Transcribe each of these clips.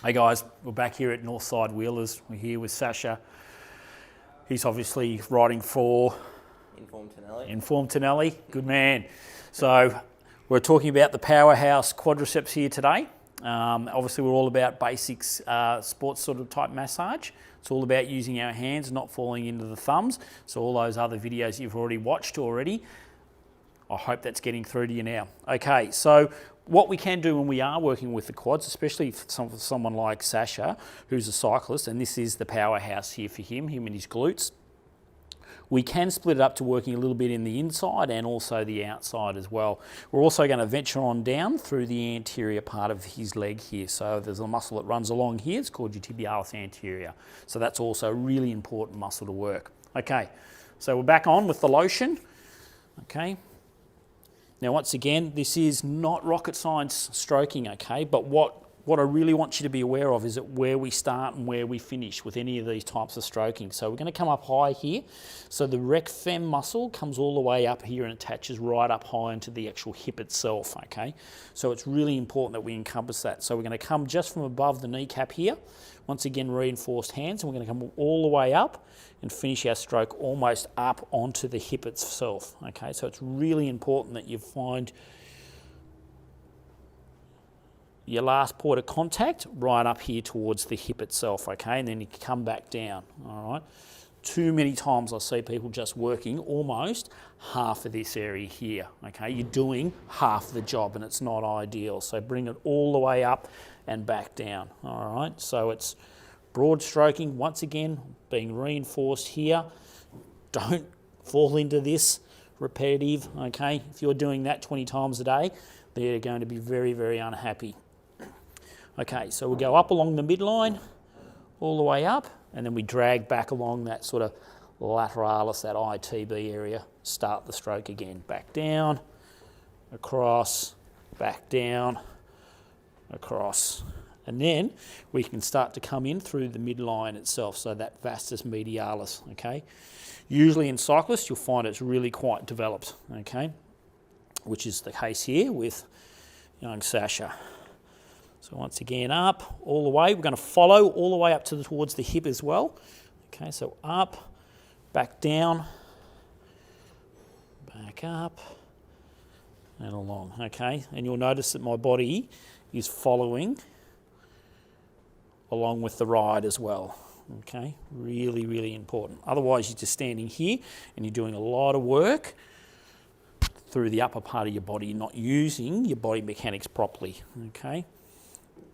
Hey guys, we're back here at Northside Wheelers. We're here with Sasha. He's obviously riding for Informed Tonelli. Good man. So we're talking about the powerhouse quadriceps here today. Obviously we're all about basics, sports sort of type massage. It's all about using our hands, not falling into the thumbs. So all those other videos you've already watched already, I hope that's getting through to you now. Okay, so what we can do when we are working with the quads, especially for someone like Sasha, who's a cyclist, and this is the powerhouse here for him and his glutes, we can split it up to working a little bit in the inside and also the outside as well. We're also going to venture on down through the anterior part of his leg here. So there's a muscle that runs along here, it's called your tibialis anterior. So that's also a really important muscle to work. Okay, so we're back on with the lotion. Okay. Now, once again, this is not rocket science stroking, okay? But what I really want you to be aware of is that where we start and where we finish with any of these types of stroking. So we're going to come up high here. So the rec fem muscle comes all the way up here and attaches right up high into the actual hip itself, okay? So it's really important that we encompass that. So we're going to come just from above the kneecap here. Once again, reinforced hands, and we're going to come all the way up and finish our stroke almost up onto the hip itself, okay? So it's really important that you find your last point of contact right up here towards the hip itself, okay? And then you come back down, all right? Too many times I see people just working almost half of this area here, okay? You're doing half the job and it's not ideal. So bring it all the way up and back down, all right? So it's broad stroking, once again, being reinforced here. Don't fall into this repetitive, okay? If you're doing that 20 times a day, they're going to be very, very unhappy. Okay, so we'll go up along the midline, all the way up, and then we drag back along that sort of lateralis, that ITB area, start the stroke again. Back down, across, back down, across. And then we can start to come in through the midline itself, so that vastus medialis, okay? Usually in cyclists, you'll find it's really quite developed, okay? Which is the case here with young Sasha. So once again, up, all the way. We're going to follow all the way up towards the hip as well. Okay, so up, back down, back up, and along, okay? And you'll notice that my body is following along with the ride as well, okay? Really, really important. Otherwise, you're just standing here and you're doing a lot of work through the upper part of your body. You're not using your body mechanics properly, okay?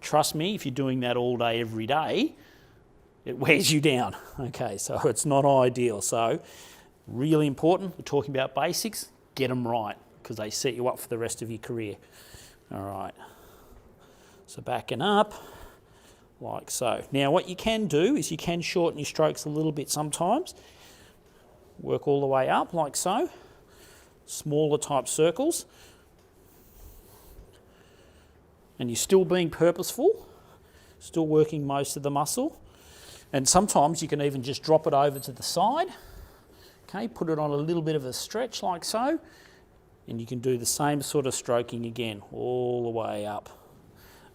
Trust me, if you're doing that all day, every day, it wears you down, okay? So it's not ideal. So really important, we're talking about basics, get them right, because they set you up for the rest of your career. All right, so backing up, like so. Now what you can do is you can shorten your strokes a little bit sometimes. Work all the way up, like so. Smaller type circles. And you're still being purposeful, still working most of the muscle. And sometimes you can even just drop it over to the side, okay, put it on a little bit of a stretch like so, and you can do the same sort of stroking again, all the way up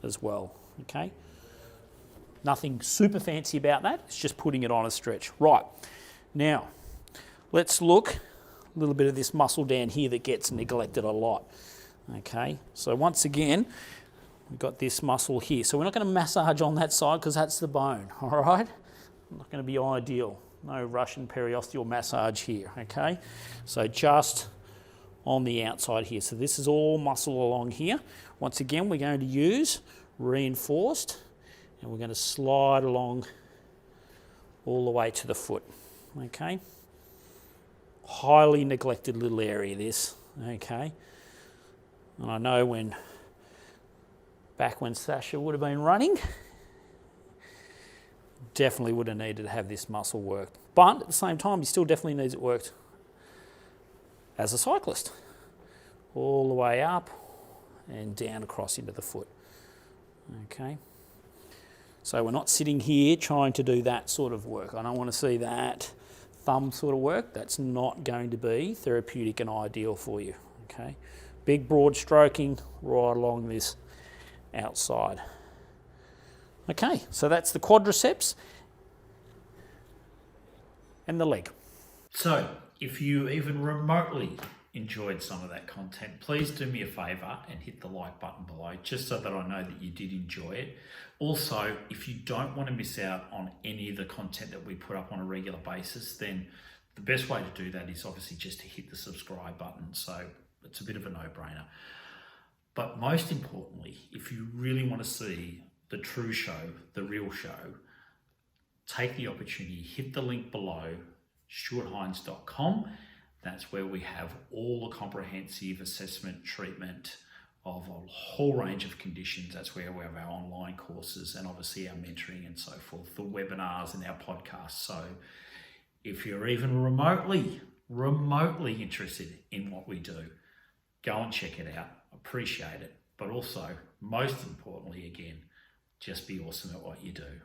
as well, okay? Nothing super fancy about that, it's just putting it on a stretch. Right, now, let's look a little bit of this muscle down here that gets neglected a lot, okay? So once again, we've got this muscle here. So we're not going to massage on that side because that's the bone, all right? Not going to be ideal. No Russian periosteal massage here, okay? So just on the outside here. So this is all muscle along here. Once again, we're going to use reinforced, and we're going to slide along all the way to the foot, okay? Highly neglected little area, this, okay? And I know back when Sasha would have been running, definitely would have needed to have this muscle worked. But at the same time, he still definitely needs it worked as a cyclist. All the way up and down across into the foot. Okay. So we're not sitting here trying to do that sort of work. I don't want to see that thumb sort of work. That's not going to be therapeutic and ideal for you. Okay. Big broad stroking right along this outside. Okay, so that's the quadriceps and the leg. So if you even remotely enjoyed some of that content, please do me a favour and hit the like button below, just so that I know that you did enjoy it. Also, if you don't want to miss out on any of the content that we put up on a regular basis, then the best way to do that is obviously just to hit the subscribe button. So it's a bit of a no-brainer. But most importantly, if you really want to see the true show, the real show, take the opportunity, hit the link below, stuarthinds.com. That's where we have all the comprehensive assessment, treatment of a whole range of conditions. That's where we have our online courses and obviously our mentoring and so forth, the webinars and our podcasts. So if you're even remotely interested in what we do, go and check it out. Appreciate it. But also, most importantly, again, just be awesome at what you do.